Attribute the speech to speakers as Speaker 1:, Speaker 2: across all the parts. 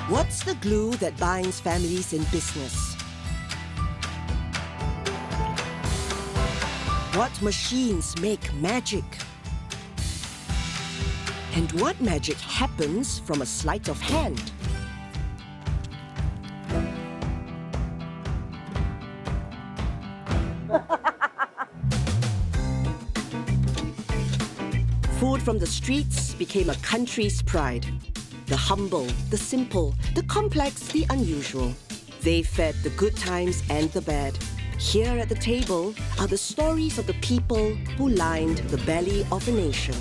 Speaker 1: What's the glue that binds families in business? What machines make magic? And what magic happens from a sleight of hand? Food from the streets became a country's pride. The humble, the simple, the complex, the unusual. They fed the good times and the bad. Here at the table are the stories of the people who lined the belly of a nation.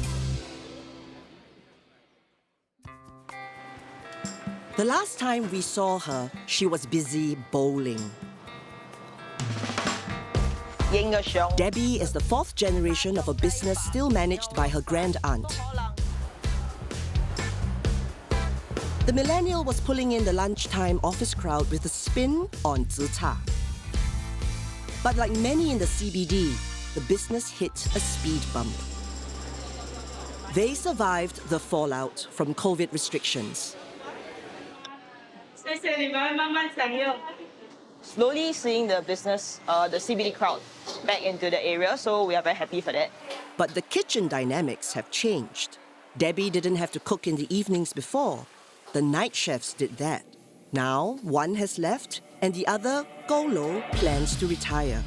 Speaker 1: The last time we saw her, she was busy bowling. Debbie is the fourth generation of a business still managed by her grand-aunt. The millennial was pulling in the lunchtime office crowd with a spin on zi cha. But like many in the CBD, the business hit a speed bump. They survived the fallout from COVID restrictions.
Speaker 2: Slowly seeing the business, the CBD crowd back into the area, so we are very happy for that.
Speaker 1: But the kitchen dynamics have changed. Debbie didn't have to cook in the evenings before. The night chefs did that. Now, one has left, and the other, Golo, plans to retire.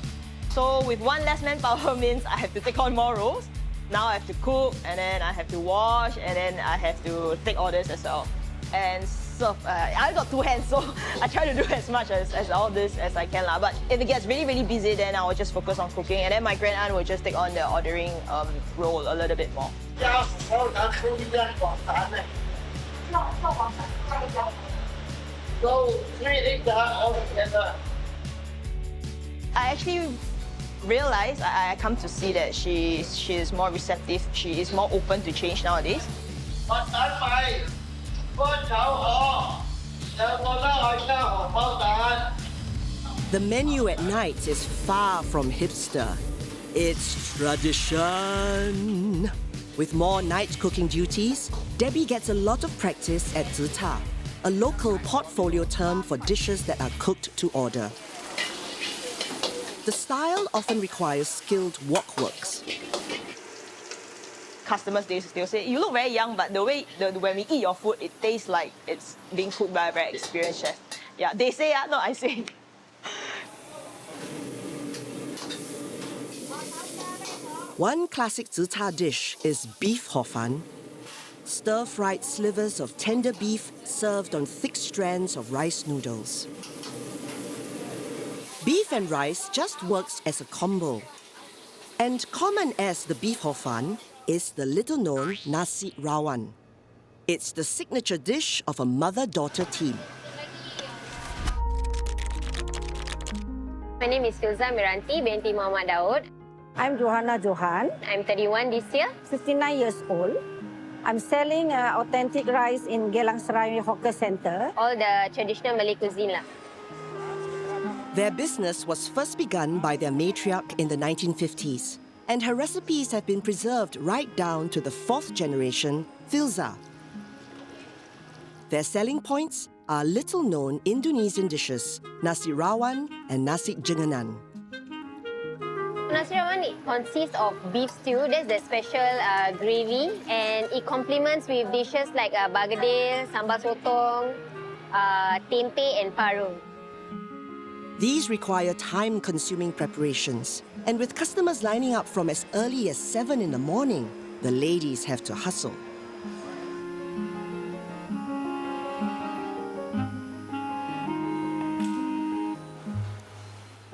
Speaker 2: So with one less manpower means I have to take on more roles. Now I have to cook, and then I have to wash, and then I have to take orders as well. And serve. I got two hands, so I try to do as much as all this as I can. But if it gets really, really busy, then I will just focus on cooking. And then my grand-aunt will just take on the ordering role a little bit more. I actually realized, I come to see that she is more receptive, she is more open to change nowadays.
Speaker 1: The menu at night is far from hipster. It's tradition. With more night cooking duties, Debbie gets a lot of practice at zi cha, a local portfolio term for dishes that are cooked to order. The style often requires skilled wokworks.
Speaker 2: Customers, they'll say, you look very young, but the way when we eat your food, it tastes like it's being cooked by a very experienced chef. Yeah, they say, not I say.
Speaker 1: One classic zi cha dish is beef hor fan. Stir-fried slivers of tender beef served on thick strands of rice noodles. Beef and rice just works as a combo. And common as the beef hor fan is the little-known Nasi Rawan. It's the signature dish of a mother-daughter team.
Speaker 3: My name is Filza Miranti binti Muhammad Daud.
Speaker 4: I'm Johanna Johan,
Speaker 3: I'm 31 this year.
Speaker 4: 59 years old. I'm selling authentic rice in Geylang Serai Hawker Centre.
Speaker 3: All the traditional Malay cuisine lah.
Speaker 1: Their business was first begun by their matriarch in the 1950s, and her recipes have been preserved right down to the fourth generation, Filza. Their selling points are little-known Indonesian dishes, Nasi Rawan and Nasi Jenganan.
Speaker 3: Nasi Rawan consists of beef stew, that's the special gravy, and it complements with dishes like bergedil, sambal sotong, tempe and paru.
Speaker 1: These require time-consuming preparations, and with customers lining up from as early as 7 in the morning, the ladies have to hustle.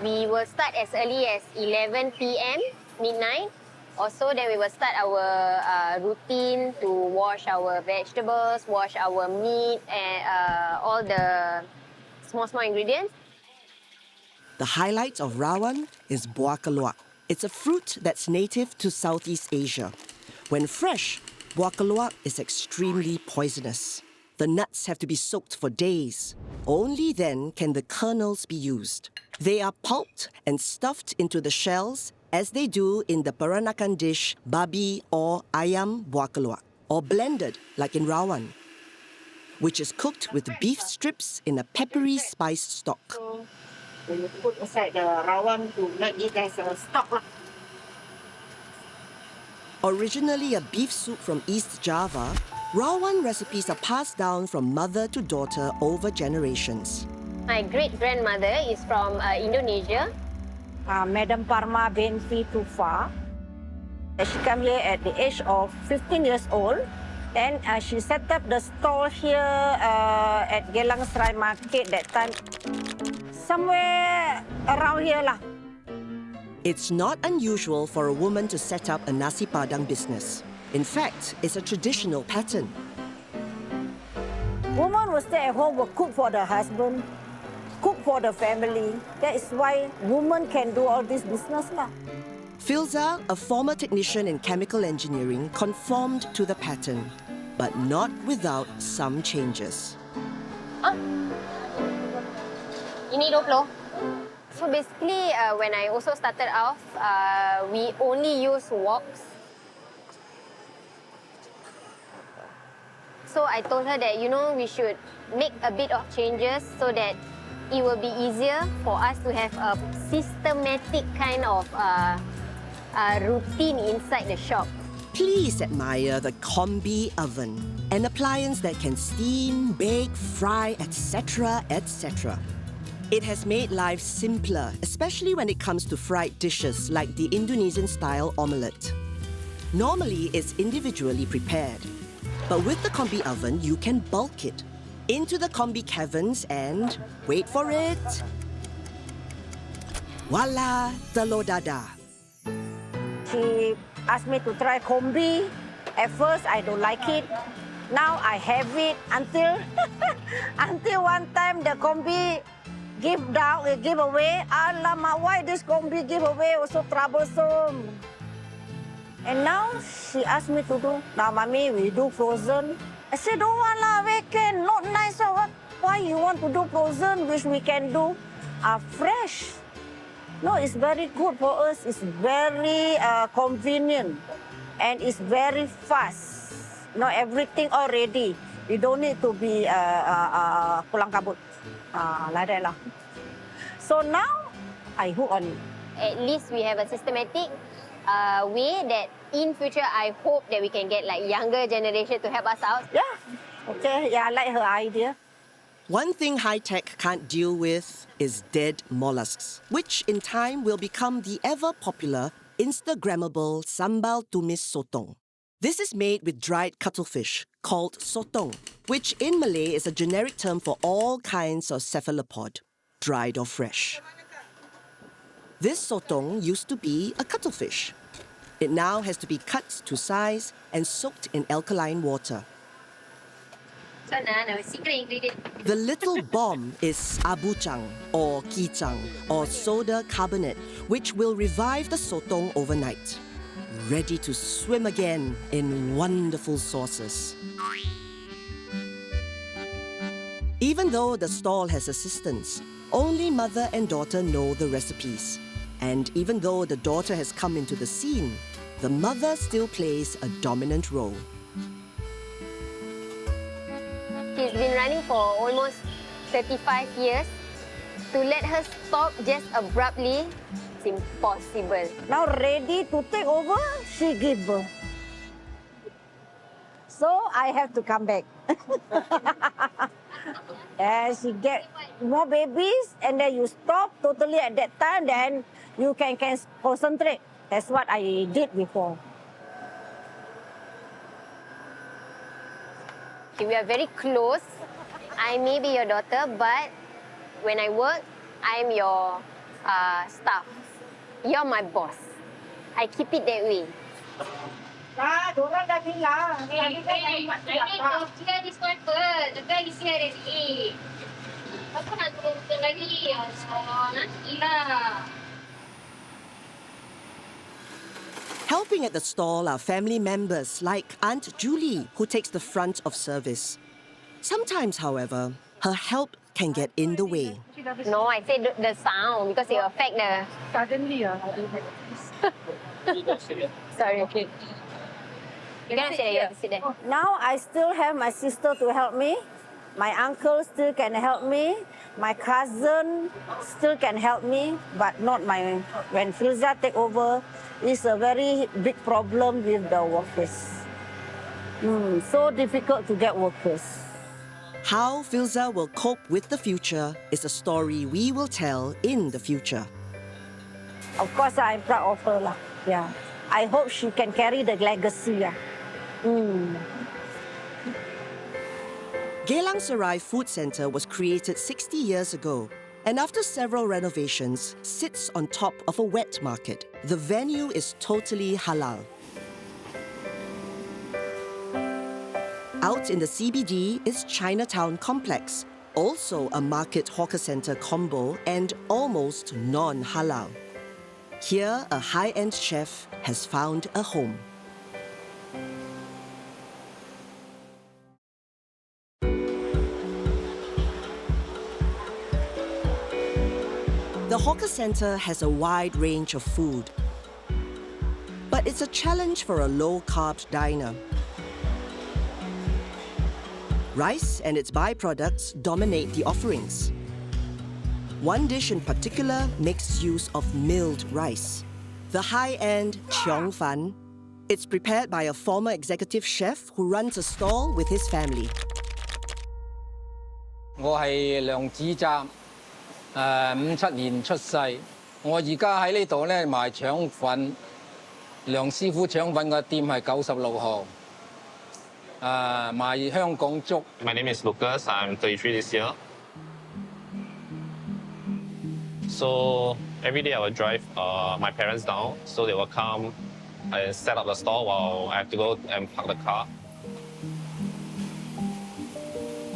Speaker 3: We will start as early as 11 p.m., midnight. Also, then we will start our routine to wash our vegetables, wash our meat, and all the small ingredients.
Speaker 1: The highlight of Rawan is buah keluak. It's a fruit that's native to Southeast Asia. When fresh, buah keluak is extremely poisonous. The nuts have to be soaked for days. Only then can the kernels be used. They are pulped and stuffed into the shells as they do in the Peranakan dish babi or ayam buah keluak, or blended like in Rawan. which is cooked with beef strips in a peppery spiced stock.
Speaker 4: When you put aside the rawon to make it as a stock lah.
Speaker 1: Originally a beef soup from East Java, rawon recipes are passed down from mother to daughter over generations.
Speaker 3: My great-grandmother is from Indonesia.
Speaker 4: Madam Parma binti Tufa. She came here at the age of 15 years old. Then she set up the stall here at Geylang Serai Market that time. Somewhere around here lah.
Speaker 1: It's not unusual for a woman to set up a nasi padang business. In fact, it's a traditional pattern.
Speaker 4: Woman will stay at home, will cook for the husband, cook for the family. That is why women can do all this business lah.
Speaker 1: Filza, a former technician in chemical engineering, conformed to the pattern, but not without some changes.
Speaker 3: Ini 20. So basically, when I also started off, we only use woks. So I told her that, we should make a bit of changes so that it will be easier for us to have a systematic kind of routine inside the shop.
Speaker 1: Please admire the combi oven, an appliance that can steam, bake, fry, etc., etc. It has made life simpler, especially when it comes to fried dishes like the Indonesian-style omelette. Normally, it's individually prepared. But with the combi oven, you can bulk it into the combi caverns and, wait for it, voila, telur dadah.
Speaker 4: She asked me to try kombi. At first, I don't like it. Now I have it until one time the kombi give away. Alamak, why this kombi give away was so troublesome. And now she asked me to do. Now, mommy, we do frozen. I said, don't want lah, we can. Not nice or what? Why you want to do frozen, which we can do fresh? No, it's very good for us. It's very convenient. And it's very fast. Everything already. You don't need to be pulang kabut. Like that lah. So now, I hook on it.
Speaker 3: At least we have a systematic way that in future, I hope that we can get like younger generation to help us out.
Speaker 4: Yeah, okay. Yeah, I like her idea.
Speaker 1: One thing high-tech can't deal with is dead mollusks, which in time will become the ever-popular Instagrammable sambal tumis sotong. This is made with dried cuttlefish called sotong, which in Malay is a generic term for all kinds of cephalopod, dried or fresh. This sotong used to be a cuttlefish. It now has to be cut to size and soaked in alkaline water.
Speaker 3: So now, secret ingredient.
Speaker 1: The little bomb is abu chang or kichang or soda carbonate, which will revive the sotong overnight. Ready to swim again in wonderful sauces. Even though the stall has assistants, only mother and daughter know the recipes. And even though the daughter has come into the scene, the mother still plays a dominant role.
Speaker 3: She's been running for almost 35 years. To let her stop just abruptly, it's impossible.
Speaker 4: Now ready to take over, she give birth. So I have to come back. And she get more babies, and then you stop totally at that time, then you can concentrate. That's what I did before.
Speaker 3: We are very close. I may be your daughter, but when I work, I'm your staff. You're my boss. I keep it that way.
Speaker 4: Diorang dah bilang.
Speaker 3: Kita diskon first. The bag is here already. Apa nak turun lagi? Nanti lah.
Speaker 1: Helping at the stall are family members like Aunt Julie, who takes the front of service. Sometimes, however, her help can get in the way.
Speaker 3: No, I said the sound because it will affect the...
Speaker 4: Suddenly,
Speaker 3: Sorry. Okay. You cannot sit there, you have to sit there.
Speaker 4: now I still have my sister to help me. My uncle still can help me. My cousin still can help me, but not my. When Filza take over, it's a very big problem with the workers. So difficult to get workers.
Speaker 1: How Filza will cope with the future is a story we will tell in the future.
Speaker 4: Of course, I'm proud of her. Yeah. I hope she can carry the legacy.
Speaker 1: Geylang Serai Food Centre was created 60 years ago, and after several renovations, sits on top of a wet market. The venue is totally halal. Out in the CBD is Chinatown Complex, also a market hawker centre combo and almost non-halal. Here, a high-end chef has found a home. The hawker centre has a wide range of food, but it's a challenge for a low-carb diner. Rice and its byproducts dominate the offerings. One dish in particular makes use of milled rice. The high-end Chiong Fan. It's prepared by a former executive chef who runs a stall with his family.
Speaker 5: 我係梁子湛，57年出世。我而家喺呢度咧賣腸粉，梁師傅腸粉嘅店係96號。賣香港粥。
Speaker 6: My name is Lucas. I'm 33 this year. So every day I will drive my parents down, so they will come and set up the store while I have to go and park the car.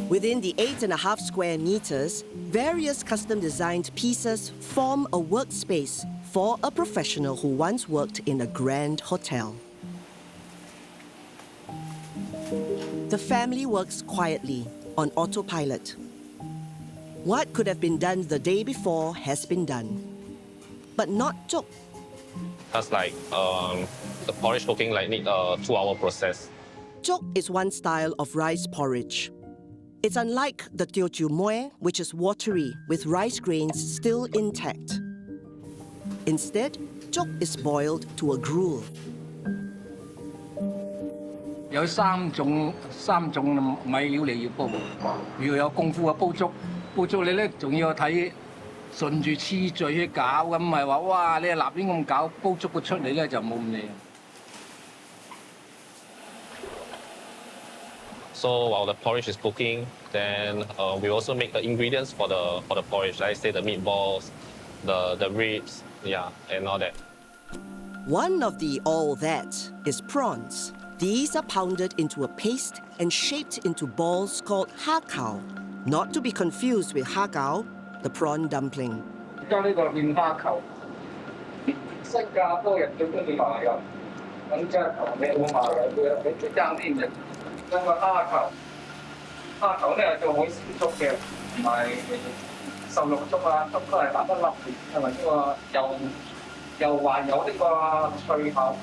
Speaker 1: Within the 8.5 square meters, various custom-designed pieces form a workspace for a professional who once worked in a grand hotel. The family works quietly, on autopilot. What could have been done the day before has been done. But not Chok.
Speaker 6: That's like the porridge cooking need a 2-hour process.
Speaker 1: Chok is one style of rice porridge. It's unlike the Teochew Moe, which is watery with rice grains still intact. Instead, Chok is boiled to a gruel.
Speaker 5: 有三種米料嚟要煲，要有功夫啊！煲粥你咧仲要睇順住次序去搞，咁唔係話哇你係立亂咁搞，煲粥嘅出嚟咧就冇咁靚。
Speaker 6: So while the porridge is cooking, then we also make the ingredients for the porridge. Like say the meatballs, the ribs, yeah, and all that.
Speaker 1: One of the all that is prawns. These are pounded into a paste and shaped into balls called ha khao, not to be confused with ha gao, the prawn dumpling.
Speaker 5: 而家呢個練蝦球，新加坡人最中意賣㗎，咁即係同你會賣嘅，佢最爭啲嘅。因為蝦球咧做海鮮粥嘅，唔係瘦肉粥啊，粥都係打得粒嘅，因為呢個又還有呢個脆口。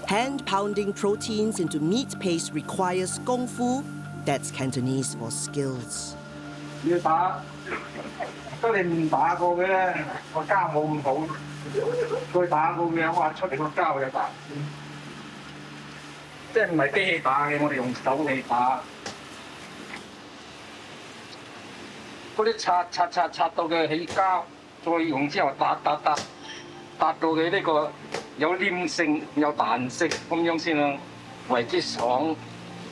Speaker 1: Hand pounding proteins into meat paste requires功夫. That's Cantonese for skills.
Speaker 5: 要打，都你唔打過嘅咧，個膠冇咁好。佢打過嘅，哇出嚟個膠又大，即係唔係機器打嘅，我哋用手嚟打。嗰啲刷到佢起膠。 再用之後打到佢呢個有黏性、有彈性，咁樣先啦，為之爽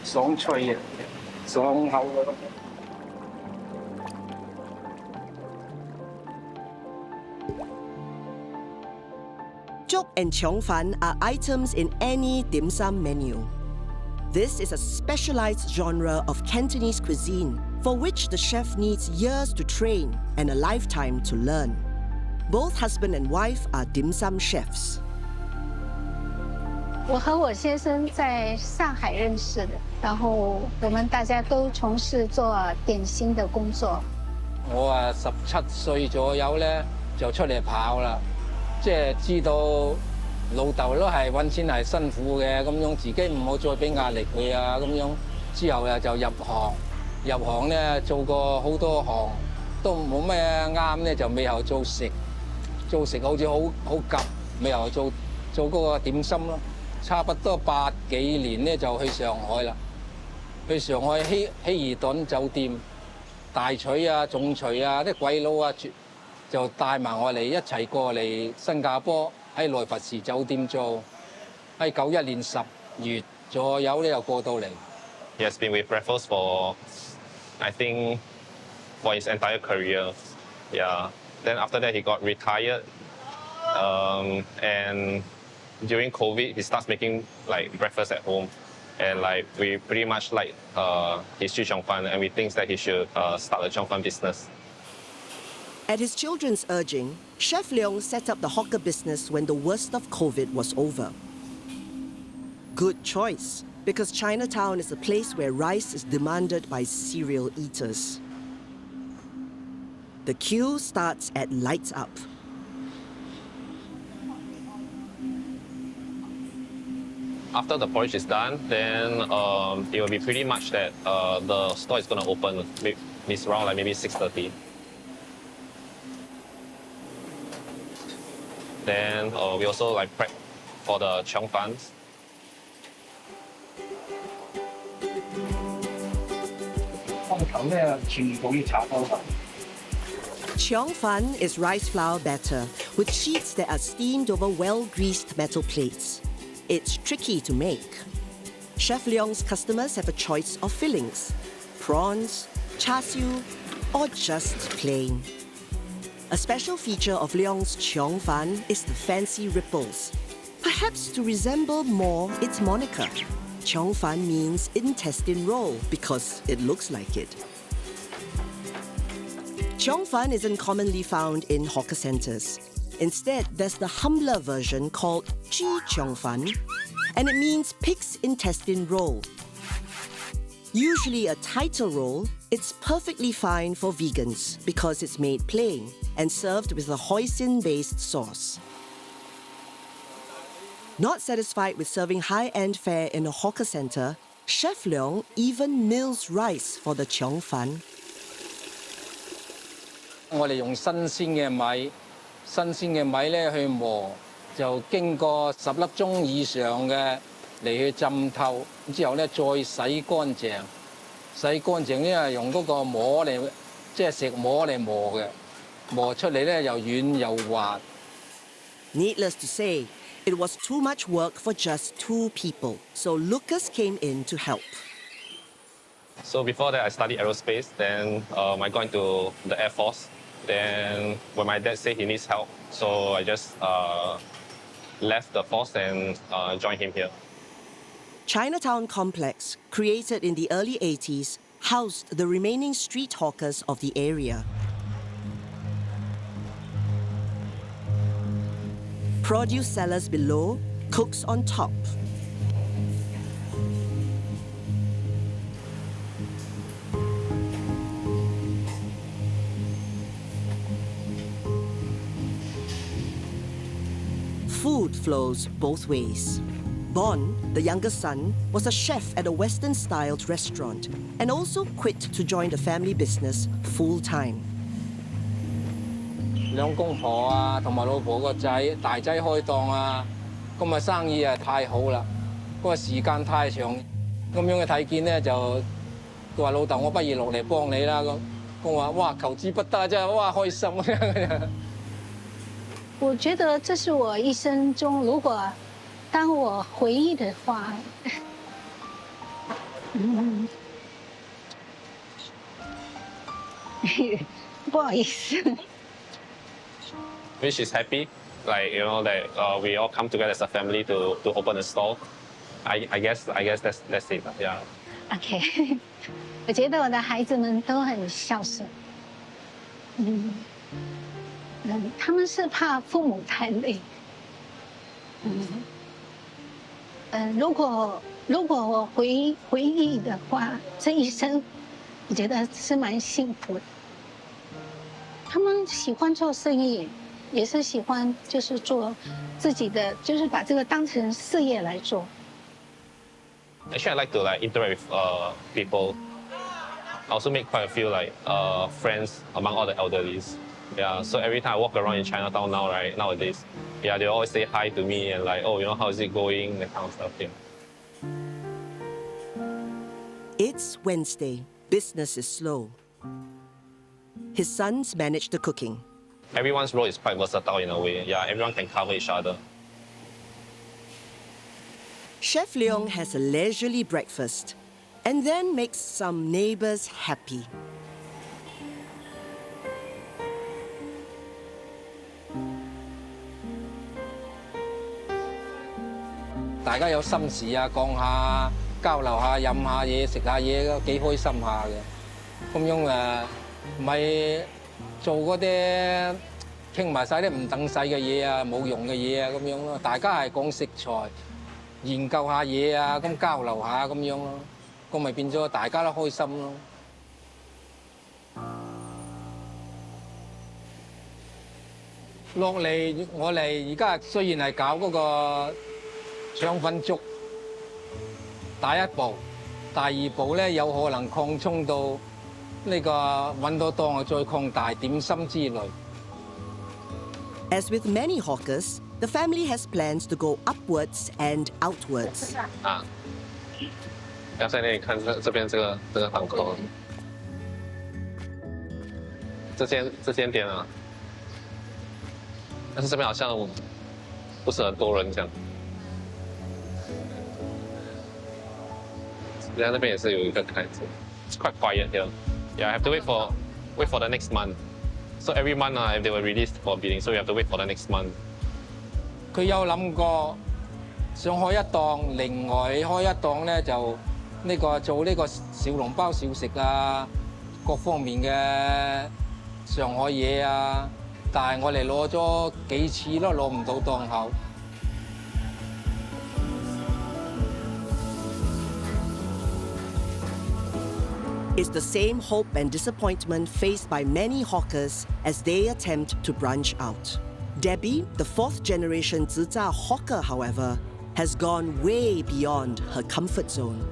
Speaker 5: 脆嘅、爽口嘅。
Speaker 1: Chok and Chiong Fan are items in any dim sum menu. This is a specialized genre of Cantonese cuisine for which the chef needs years to train and a lifetime to learn. Both husband and wife are dim sum chefs.
Speaker 7: 我和我先生在上海认识的，然后我们大家都从事做点心的工作。
Speaker 5: 我17歲左右咧就出嚟跑啦，即係知道
Speaker 8: 老豆都係揾錢係辛苦嘅，咁樣自己唔好再俾壓力佢啊，咁樣之後就入行咧做過好多行，都冇咩啱咧，就尾後做食好似好急，尾後做嗰個點心咯，差不多8幾年咧就去上海啦，去上海希爾頓酒店大廚啊、總廚啊、啲鬼佬啊，就帶埋我哋一齊過嚟新加坡。喺內佛士酒店做，喺91年10月左右咧又過到嚟。
Speaker 6: He has been with Raffles for, I think, for his entire career. Yeah. Then after that, he got retired, and during COVID, he starts making like breakfast at home, and like we pretty much like his Chong Fan, and we think that he should start a Chong Fan business.
Speaker 1: At his children's urging, Chef Leong set up the hawker business when the worst of COVID was over. Good choice, because Chinatown is a place where rice is demanded by serial eaters. The queue starts at lights up.
Speaker 6: After the porridge is done, then it will be pretty much that the store is going to open. It's around like maybe 6:30. Then we also like prep for the Chong Fans.
Speaker 1: Chong Fan is rice flour batter with sheets that are steamed over well-greased metal plates. It's tricky to make. Chef Leong's customers have a choice of fillings: prawns, char siu, or just plain. A special feature of Leong's Chong Fan is the fancy ripples, perhaps to resemble more its moniker. Chong Fan means intestine roll because it looks like it. Chong Fan isn't commonly found in hawker centres. Instead, there's the humbler version called Chi Chong Fan, and it means pig's intestine roll. Usually a tighter roll, it's perfectly fine for vegans because it's made plain and served with a hoisin-based sauce. Not satisfied with serving high-end fare in a hawker centre, Chef Leong even mills rice for the Chong Fan.
Speaker 8: 我哋用新鮮嘅米咧去磨，就經過10粒鐘以上嘅嚟去浸透，之後咧再洗乾淨。洗乾淨咧用嗰個磨嚟，即係石磨嚟磨嘅，磨出嚟咧又軟又滑。
Speaker 1: Needless to say, it was too much work for just 2 people, so Lucas came in to help.
Speaker 6: So before that, I studied aerospace. Then I got into the Air Force. Then when my dad said he needs help, so I just left the force and joined him here.
Speaker 1: Chinatown Complex, created in the early 80s, housed the remaining street hawkers of the area. Produce sellers below, cooks on top. Food flows both ways. Bon, the younger son, was a chef at a Western-styled restaurant and also quit to join the family business full-time.
Speaker 8: 兩公婆啊，同埋老婆個仔，大仔開檔啊，咁啊生意啊太好啦，嗰個時間太長，咁樣嘅睇見咧就，佢話老豆，我不如落嚟幫你啦咁，我話哇求之不得真係哇開心啊！
Speaker 7: 我觉得这是我一生中，如果当我回忆的话，不好意思。
Speaker 6: Which is happy, like you know that we all come together as a family to open a store. I guess that's it. Yeah.
Speaker 7: OK， 我觉得我的孩子们都很孝顺。他们是怕父母太累。如果我回忆的话，这一生我觉得是蛮幸福的。他们喜欢做生意，也是喜欢就是做自己的，就是把这个当成事业来做。
Speaker 6: Actually, I like to interact with people. I also make quite a few friends among all the elderlies. Yeah, so every time I walk around in Chinatown now, right, nowadays, yeah, they always say hi to me and oh, how is it going, that kind of stuff. Yeah.
Speaker 1: It's Wednesday. Business is slow. His sons manage the cooking.
Speaker 6: Everyone's role is quite versatile in a way. Yeah, everyone can cover each other.
Speaker 1: Chef Leong has a leisurely breakfast and then makes some neighbors happy.
Speaker 8: Đại家有心事啊，講下、交流下、飲下嘢、食下嘢都幾開心下嘅。咁樣唔係做嗰啲傾埋晒啲唔等使嘅嘢啊、冇用嘅嘢啊咁樣咯。大家係講食材，研究下嘢啊，咁交流下咁樣咯。咁咪變咗大家都開心咯。落嚟我哋而家雖然係搞嗰個腸粉粥，第一步，第二步咧有可能擴充到呢個揾到檔啊，再擴大點心之類。
Speaker 1: As with many hawkers, the family has plans to go upwards and outwards.
Speaker 6: 啊，要在那里看这边这个档口，这间店啊，但是这边好像不是很多人这样。人家那边也是有一个开子 ，It's quite quiet here. Yeah, I have to wait for the next month. So every month, if they were released for bidding, so we have to wait for the next month.
Speaker 8: 佢有諗過想開一檔，另外開一檔咧就呢個做呢個小籠包小食啊，各方面嘅上海嘢啊，但係我哋攞咗幾次都攞唔到檔口。
Speaker 1: It's the same hope and disappointment faced by many hawkers as they attempt to branch out. Debbie, the fourth-generation Zizha hawker, however, has gone way beyond her comfort zone.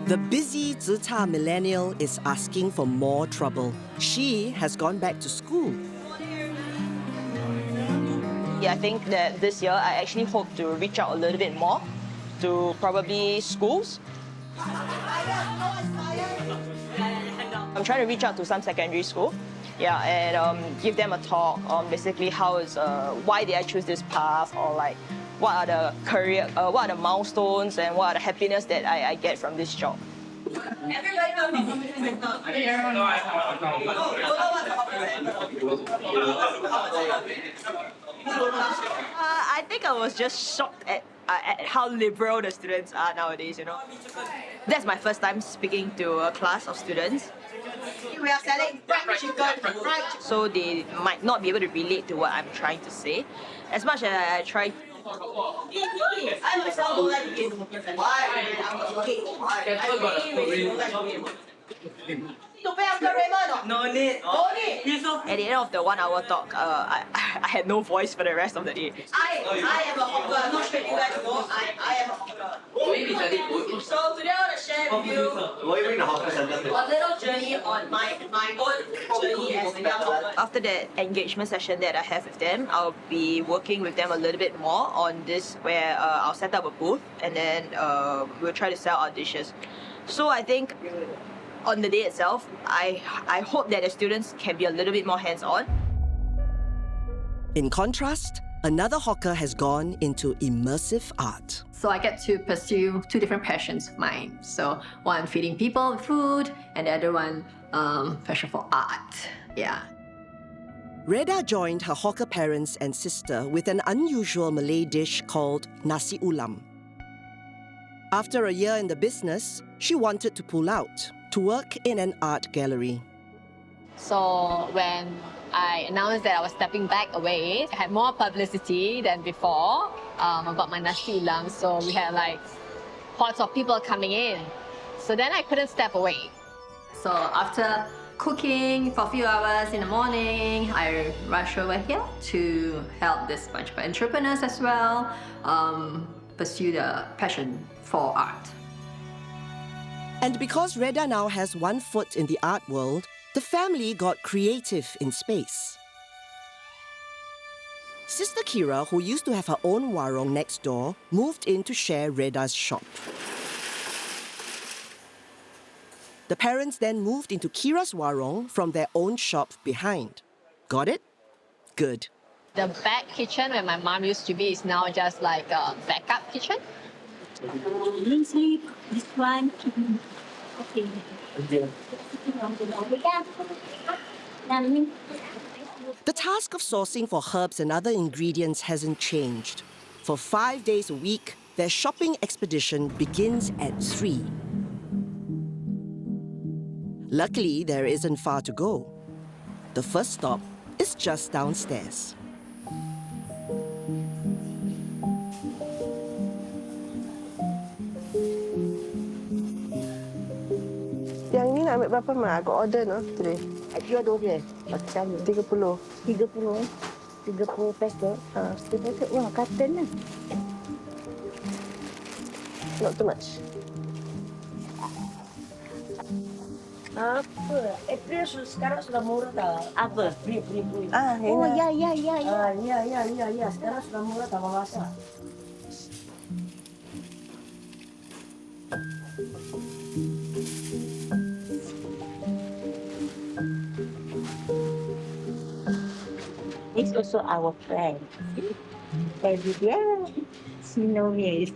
Speaker 1: The busy Zizha millennial is asking for more trouble. She has gone back to school.
Speaker 2: Yeah, I think that this year I actually hope to reach out a little bit more to probably schools. I'm trying to reach out to some secondary school, yeah, and give them a talk on basically why did I choose this path, or what are the what are the milestones and what are the happiness that I get from this job. I think I was just shocked at how liberal the students are nowadays, That's my first time speaking to a class of students. We are selling fried chicken, so they might not be able to relate to what I'm trying to say. As much as I try. I myself don't like to eat. Why? No need. At the end of the 1 hour talk, I had no voice for the rest of the day. I am a hawker, not sure you guys know. I am a hawker. So today I want to share with you a little journey on my own journey as a young hawker. After that engagement session that I have with them, I'll be working with them a little bit more on this, where I'll set up a booth and then we'll try to sell our dishes. So I think on the day itself, I hope that the students can be a little bit more hands-on.
Speaker 1: In contrast, another hawker has gone into immersive art.
Speaker 9: So I get to pursue two different passions of mine. So one, feeding people with food, and the other one, passion for art. Yeah.
Speaker 1: Reda joined her hawker parents and sister with an unusual Malay dish called Nasi Ulam. After a year in the business, she wanted to pull out to work in an art gallery.
Speaker 9: So when I announced that I was stepping back away, I had more publicity than before about my Nasi Ulam. So we had hordes of people coming in. So then I couldn't step away. So after cooking for a few hours in the morning, I rush over here to help this bunch of entrepreneurs as well pursue the passion for art.
Speaker 1: And because Reda now has one foot in the art world, the family got creative in space. Sister Kira, who used to have her own warung next door, moved in to share Reda's shop. The parents then moved into Kira's warung from their own shop behind. Got it? Good.
Speaker 9: The back kitchen where my mom used to be is now just like a backup kitchen.
Speaker 10: Lindsay, this one. Okay.
Speaker 1: The task of sourcing for herbs and other ingredients hasn't changed. For 5 days a week, their shopping expedition begins at 3. Luckily, there isn't far to go. The first stop is just downstairs.
Speaker 11: Yang ni nak ambil berapa, Mak? Aku order no today.
Speaker 10: Jual 12. Macam
Speaker 11: 30.
Speaker 10: 30. 30 packet. 30 packet. Wah, carton lah.
Speaker 11: Not too much.
Speaker 10: Apa? April sekarang sudah murah tau. Apa? Free.
Speaker 11: Oh,
Speaker 10: ya. Ya. Sekarang sudah murah tau, masak. It's also our friend. Baby, yeah. She know me.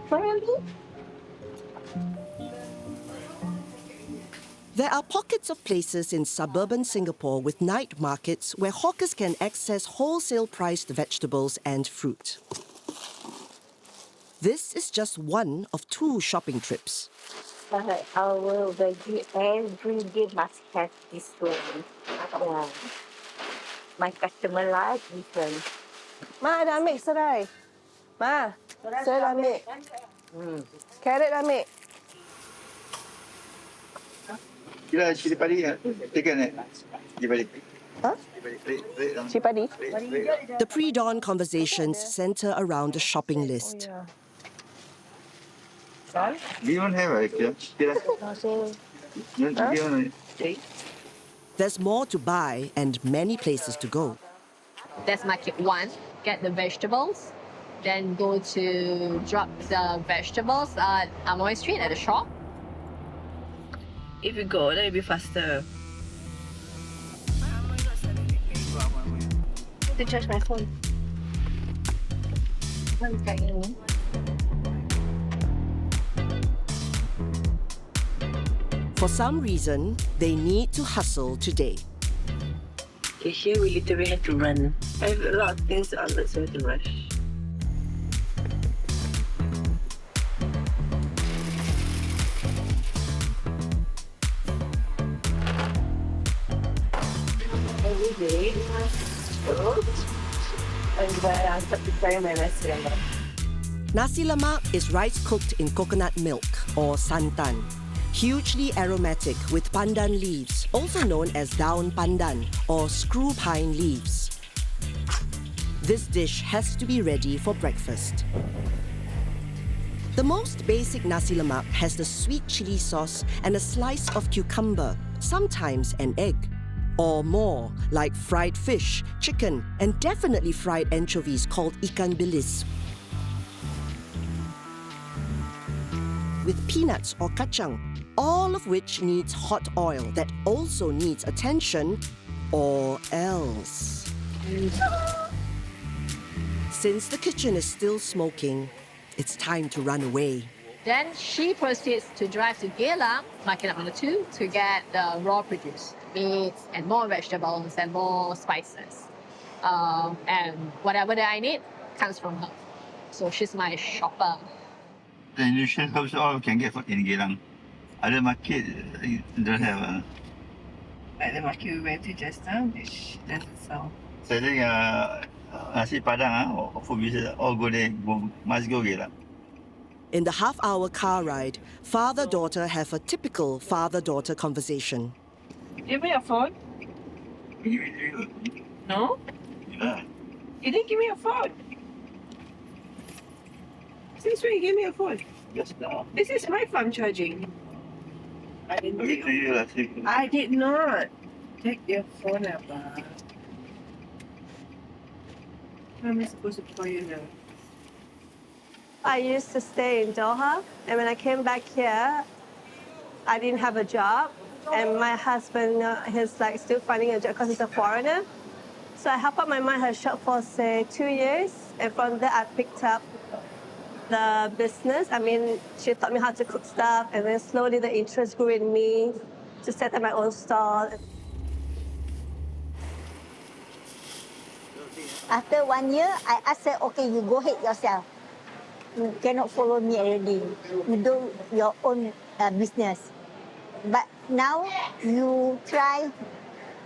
Speaker 10: For me?
Speaker 1: There are pockets of places in suburban Singapore with night markets where hawkers can access wholesale-priced vegetables and fruit. This is just one of 2 shopping trips.
Speaker 10: Our veggie every day must have this one. Yeah. My customer like this one.
Speaker 11: Ma, dah ambil serai. Ma, serai dah ambil. Carrot dah ambil.
Speaker 12: Kira cili padi ya, tekan eh? Cili padi.
Speaker 11: Huh? Cili padi?
Speaker 1: The pre-dawn conversations center around a shopping list.
Speaker 12: We don't have a kira.
Speaker 1: There's more to buy and many places to go.
Speaker 9: That's market 1. Get the vegetables. Then go to drop the vegetables at Amoy Street at the shop.
Speaker 11: If you go, then it'll be faster. To charge my phone.
Speaker 1: For some reason, they need to hustle today.
Speaker 11: Here we literally have to run. I have a lot of things on the so to rush. Every day, I'm preparing my restaurant.
Speaker 1: Nasi lemak is rice cooked in coconut milk or santan. Hugely aromatic with pandan leaves, also known as daun pandan or screw pine leaves. This dish has to be ready for breakfast. The most basic nasi lemak has the sweet chili sauce and a slice of cucumber, sometimes an egg. Or more, like fried fish, chicken, and definitely fried anchovies called ikan bilis. With peanuts or kacang, all of which needs hot oil that also needs attention, or else. Since the kitchen is still smoking, it's time to run away.
Speaker 9: Then she proceeds to drive to Ulam, market number 2, to get the raw produce, meats and more vegetables and more spices. And whatever that I need comes from her. So she's my shopper.
Speaker 12: The Indonesian herbs all can get in Geylang. Other market don't have.
Speaker 11: Like the market we went to just now, which doesn't sell.
Speaker 12: Selling nasi padang, food business all go there. Must go Geylang.
Speaker 1: In the half-hour car ride, father-daughter have a typical father-daughter conversation.
Speaker 11: Give me your phone. No?
Speaker 12: Yeah.
Speaker 11: You didn't give me your phone. Since when you gave me your phone?
Speaker 12: Just now.
Speaker 11: This is my phone charging. I didn't
Speaker 12: Give it to you last week.
Speaker 11: I did not take your phone, Abba. How am I supposed to call you now? I used to stay in Doha, and when I came back here, I didn't have a job, and my husband, he's like still finding a job because he's a foreigner. So I helped out my mom her shop for say 2 years, and from there I picked up the business. I mean, she taught me how to cook stuff, and then slowly the interest grew in me to set up my own stall.
Speaker 10: After 1 year, I asked her, okay, you go ahead yourself. You cannot follow me already. You do your own business. But now you try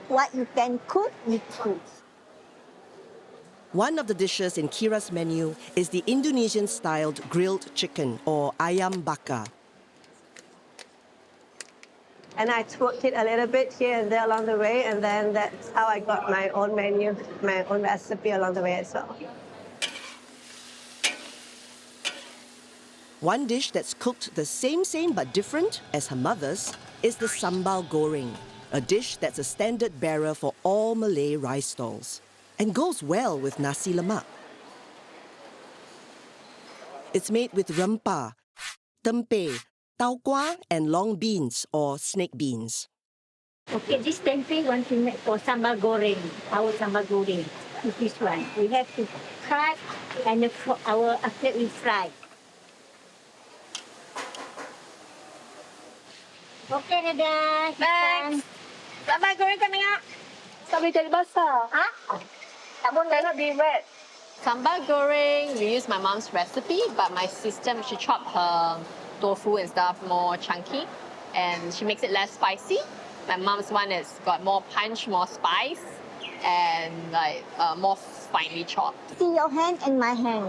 Speaker 10: what you can cook, you cook.
Speaker 1: One of the dishes in Kira's menu is the Indonesian-styled grilled chicken, or ayam bakar.
Speaker 11: And I tweaked it a little bit here and there along the way, and then that's how I got my own menu, my own recipe along the way as well.
Speaker 1: One dish that's cooked the same but different as her mother's is the sambal goreng, a dish that's a standard bearer for all Malay rice stalls and goes well with nasi lemak. It's made with rempah, tempeh, tauquah, and long beans or snake beans.
Speaker 10: Okay, this tempeh want to make for sambal goreng, our sambal goreng. This one, we have to cut and after we fry. Okay, dadah.
Speaker 9: Thanks. Sambal goreng coming up.
Speaker 11: Tak boleh jadi basah.
Speaker 10: Ha? Tak boleh.
Speaker 11: Cannot be wet.
Speaker 9: Sambal goreng, we use my mom's recipe, but my sister, she chopped her tofu and stuff more chunky, and she makes it less spicy. My mom's one has got more punch, more spice, and like more finely chopped.
Speaker 10: See your hand and my hand.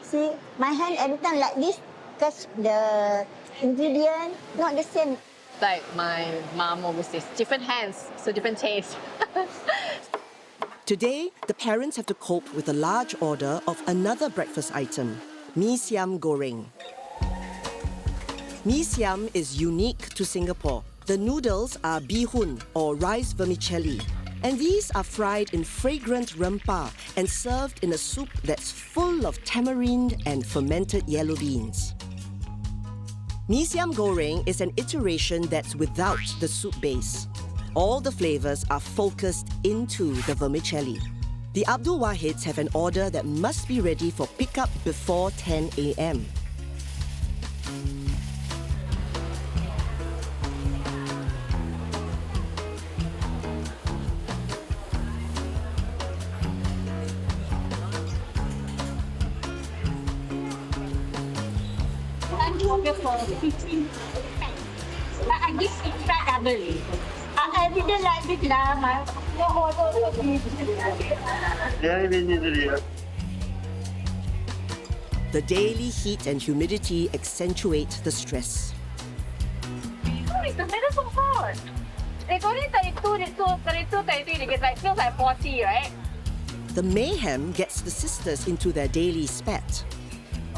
Speaker 10: See, my hand every time like this, because the ingredient not the same.
Speaker 9: Like my mom always says, different hands, so different taste.
Speaker 1: Today, the parents have to cope with a large order of another breakfast item, mee siam goreng. Mee siam is unique to Singapore. The noodles are bihun or rice vermicelli, and these are fried in fragrant rempah and served in a soup that's full of tamarind and fermented yellow beans. Mee siam goreng is an iteration that's without the soup base. All the flavors are focused into the vermicelli. The Abdul Wahids have an order that must be ready for pickup before 10 a.m.
Speaker 10: Order for 15 packs. But I give extra double. I didn't like it lah. My order
Speaker 1: The daily heat and humidity accentuate the stress.
Speaker 9: How is the weather so hot? It's only 32, it gets like, feels like 40, right?
Speaker 1: The mayhem gets the sisters into their daily spat.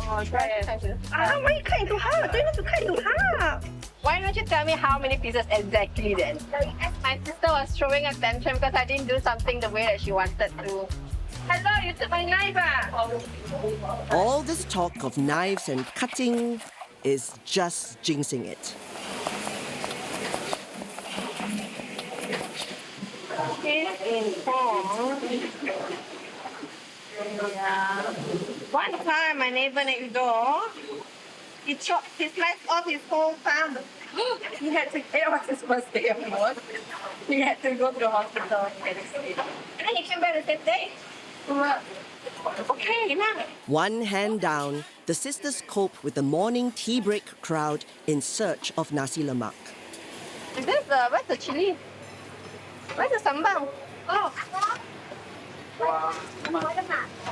Speaker 9: Oh, try it.
Speaker 11: Why you cut into half? Don't have to cut into half.
Speaker 9: Why don't you tell me how many pieces exactly then? My sister was throwing a tantrum because I didn't do something the way that she wanted to. Hello, you took my knife
Speaker 1: All this talk of knives and cutting is just jinxing it.
Speaker 11: Yeah. One time, my neighbor next door, he sliced off his whole thumb. He had to, it was his first day of work. He had to go to the hospital and then he came back the same day. Okay, now.
Speaker 1: One hand down, the sisters cope with the morning tea break crowd in search of nasi lemak.
Speaker 9: Is this where's the chili? Where's the sambal? Oh.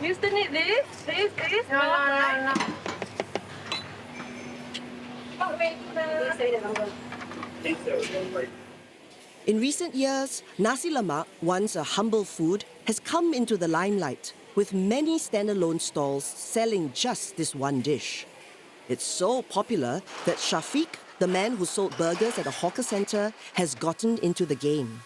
Speaker 11: You still need this? This?
Speaker 9: No.
Speaker 1: In recent years, nasi lemak, once a humble food, has come into the limelight, with many standalone stalls selling just this one dish. It's so popular that Shafiq, the man who sold burgers at a hawker center, has gotten into the game.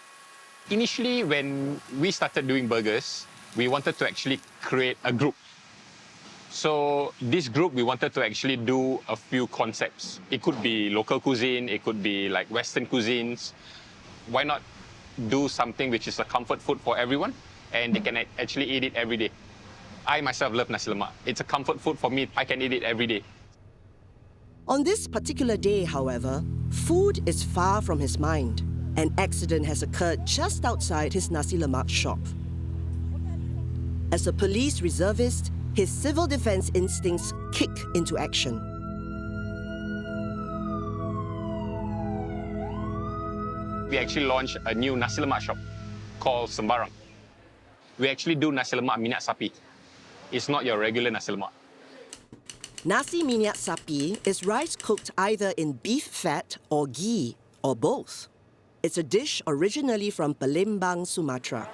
Speaker 13: Initially, when we started doing burgers, we wanted to actually create a group. So this group, we wanted to actually do a few concepts. It could be local cuisine, it could be like Western cuisines. Why not do something which is a comfort food for everyone and they can actually eat it every day? I myself love nasi lemak. It's a comfort food for me. I can eat it every day.
Speaker 1: On this particular day, however, food is far from his mind. An accident has occurred just outside his nasi lemak shop. As a police reservist, his civil defense instincts kick into action.
Speaker 13: We actually launched a new nasi lemak shop called Sembarang. We actually do nasi lemak minyak sapi. It's not your regular nasi lemak.
Speaker 1: Nasi minyak sapi is rice cooked either in beef fat or ghee, or both. It's a dish originally from Palembang, Sumatra.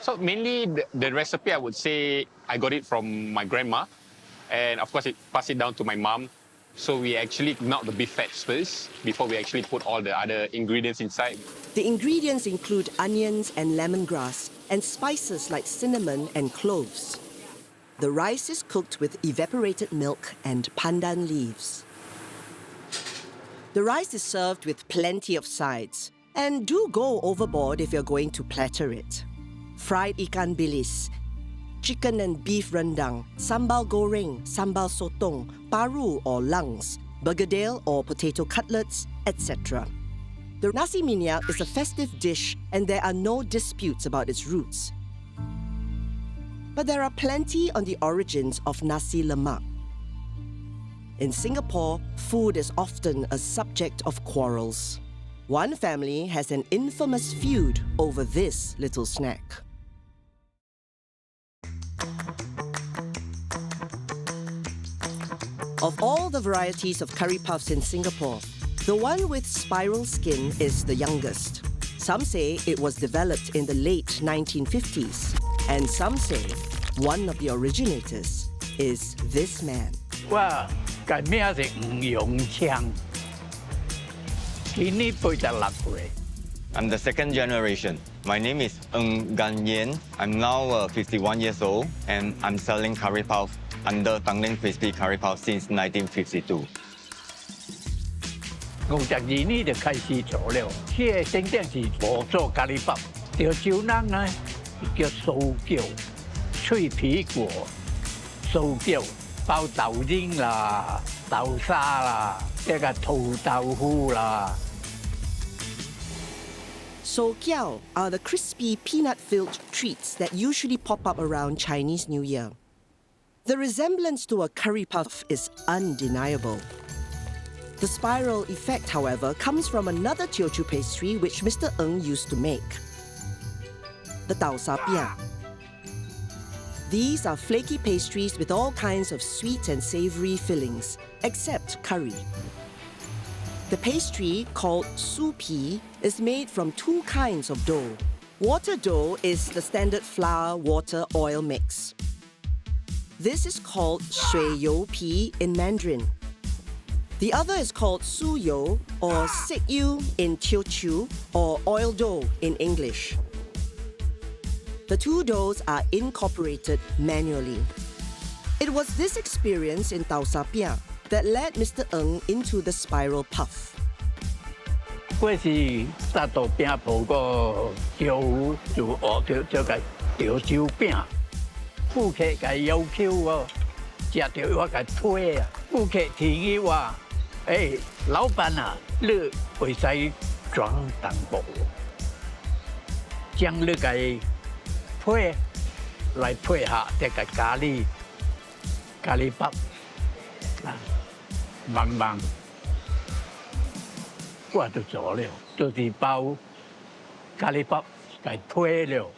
Speaker 13: So mainly the recipe, I would say, I got it from my grandma. And of course, it passed it down to my mom. So we actually melt the beef fats first before we actually put all the other ingredients inside.
Speaker 1: The ingredients include onions and lemongrass and spices like cinnamon and cloves. The rice is cooked with evaporated milk and pandan leaves. The rice is served with plenty of sides. And do go overboard if you're going to platter it. Fried ikan bilis, chicken and beef rendang, sambal goreng, sambal sotong, paru or lungs, bergedel or potato cutlets, etc. The nasi minyak is a festive dish and there are no disputes about its roots. But there are plenty on the origins of nasi lemak. In Singapore, food is often a subject of quarrels. One family has an infamous feud over this little snack. Of all the varieties of curry puffs in Singapore, the one with spiral skin is the youngest. Some say it was developed in the late 1950s, and some say one of the originators is this man.
Speaker 14: Wow, my name is Chang.
Speaker 15: I'm the second generation. My name is Ng Gan Yen. I'm now 51 years old, and I'm selling curry puff under Tanglin Crispy Curry Puff since 1952.
Speaker 14: 52年就开始做了，这个真正是无做咖喱包，潮州人呢叫酥饺、脆皮果、酥饺、包豆丁啦、豆沙啦、这个土豆腐啦。
Speaker 1: So-kiao are the crispy peanut-filled treats that usually pop up around Chinese New Year. The resemblance to a curry puff is undeniable. The spiral effect, however, comes from another Teochew pastry which Mr. Ng used to make, the tau sa piang. These are flaky pastries with all kinds of sweet and savory fillings, except curry. The pastry, called su pi, is made from two kinds of dough. Water dough is the standard flour, water, oil mix. This is called shui you pi in Mandarin. The other is called su you or sik yu in Teochew or oil dough in English. The two doughs are incorporated manually. It was this experience in tau sa piang that led Mr. Ng into the spiral puff.
Speaker 14: 我是沙豆饼铺个招就学着个潮州饼，顾客个要求我食着我个推啊，顾客提议我，老板啊，你会使装淡薄，将你个推来配合这个咖喱包啊，慢慢。 我就做了，就是包咖喱包给推了。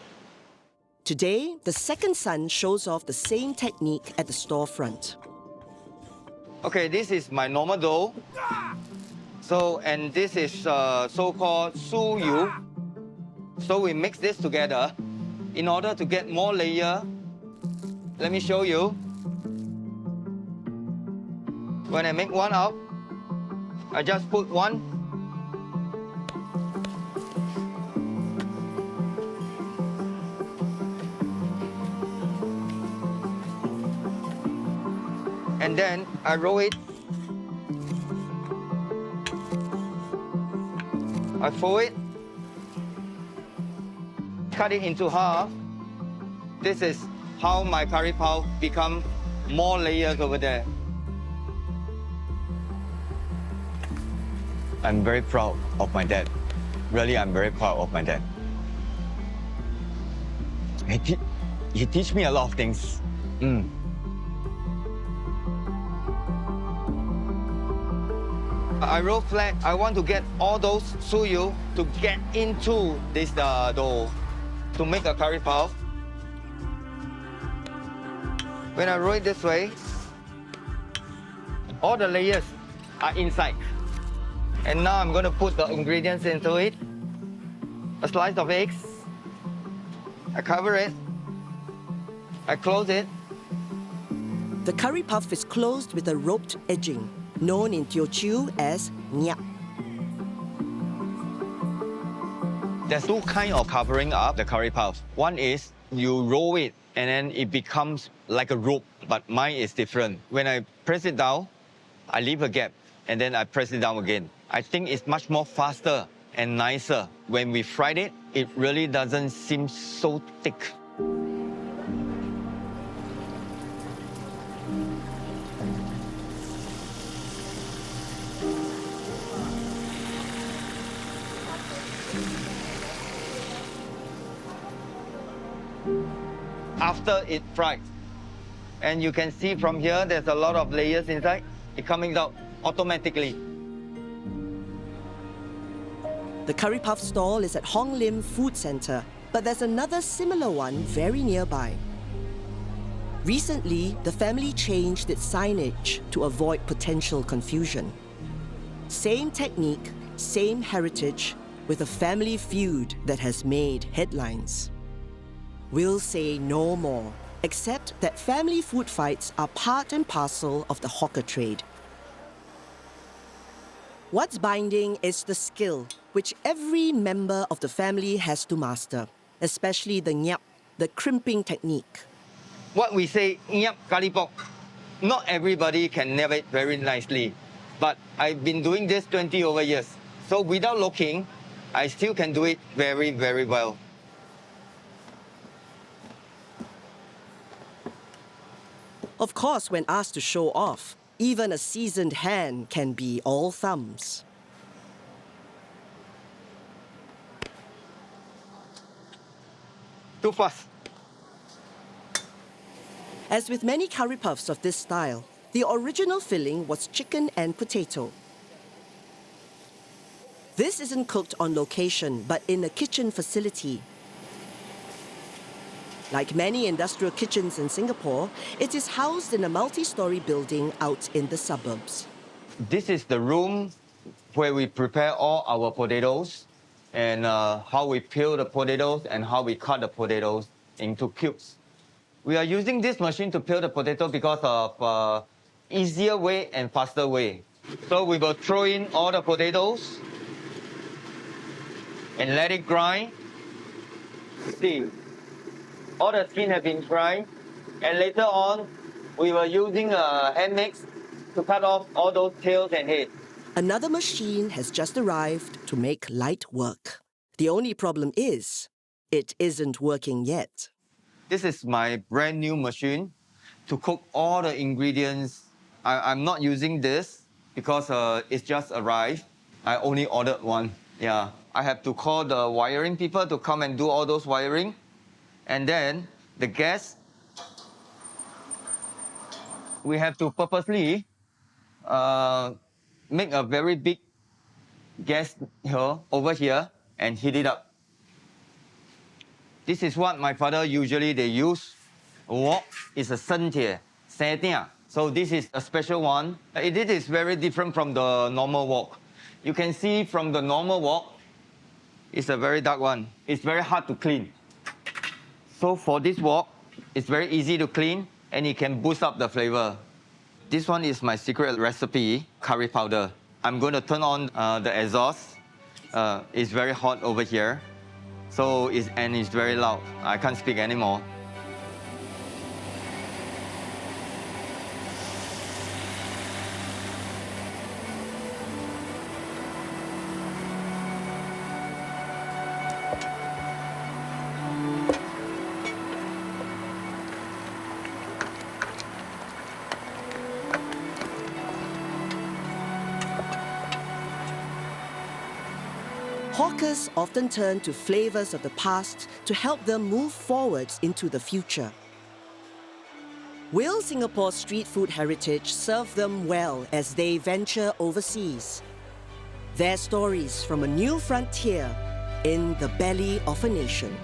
Speaker 1: Today, the second son shows off the same technique at the storefront.
Speaker 15: Okay, this is my normal dough. So, and this is so-called su yu. So we mix this together in order to get more layer. Let me show you. When I make one up, I just put one. And then I roll it. I fold it. Cut it into half. This is how my curry pao become more layers over there. I'm very proud of my dad. Really, I'm very proud of my dad. He teach me a lot of things. I roll flat. I want to get all those suyu to get into this dough to make a curry pao. When I roll it this way, all the layers are inside. And now I'm going to put the ingredients into it. A slice of eggs. I cover it. I close it.
Speaker 1: The curry puff is closed with a roped edging, known in Teochew as nyap.
Speaker 15: There's two kinds of covering up the curry puff. One is you roll it and then it becomes like a rope, but mine is different. When I press it down, I leave a gap and then I press it down again. I think it's much more faster and nicer. When we fried it, it really doesn't seem so thick. After it fried, and you can see from here, there's a lot of layers inside. It's coming out automatically.
Speaker 1: The curry puff stall is at Hong Lim Food Centre, but there's another similar one very nearby. Recently, the family changed its signage to avoid potential confusion. Same technique, same heritage, with a family feud that has made headlines. We'll say no more, except that family food fights are part and parcel of the hawker trade. What's binding is the skill, which every member of the family has to master, especially the nyap, the crimping technique.
Speaker 15: What we say, nyap curry pok, not everybody can nail it very nicely, but I've been doing this 20 over years. So without looking, I still can do it very, very well.
Speaker 1: Of course, when asked to show off, even a seasoned hand can be all thumbs.
Speaker 15: Too fast.
Speaker 1: As with many curry puffs of this style, the original filling was chicken and potato. This isn't cooked on location, but in a kitchen facility. Like many industrial kitchens in Singapore, it is housed in a multi-story building out in the suburbs.
Speaker 15: This is the room where we prepare all our potatoes and how we peel the potatoes and how we cut the potatoes into cubes. We are using this machine to peel the potato because of easier way and faster way. So we will throw in all the potatoes and let it grind. See, all the skin have been grind, and later on, we were using a hand mix to cut off all those tails and heads.
Speaker 1: Another machine has just arrived to make light work. The only problem is, it isn't working yet.
Speaker 15: This is my brand new machine to cook all the ingredients. I'm not using this because it's just arrived. I only ordered one. Yeah, I have to call the wiring people to come and do all those wiring. And then the gas, we have to purposely make a very big gas here, over here, and heat it up. This is what my father usually they use. Wok is a 生铁, 生鼎. So this is a special one. It is very different from the normal wok. You can see from the normal wok, it's a very dark one. It's very hard to clean. So for this wok, it's very easy to clean and it can boost up the flavor. This one is my secret recipe, curry powder. I'm going to turn on the exhaust. It's very hot over here. And it's very loud. I can't speak anymore.
Speaker 1: Hawkers often turn to flavors of the past to help them move forwards into the future. Will Singapore's street food heritage serve them well as they venture overseas? Their stories from a new frontier in the belly of a nation.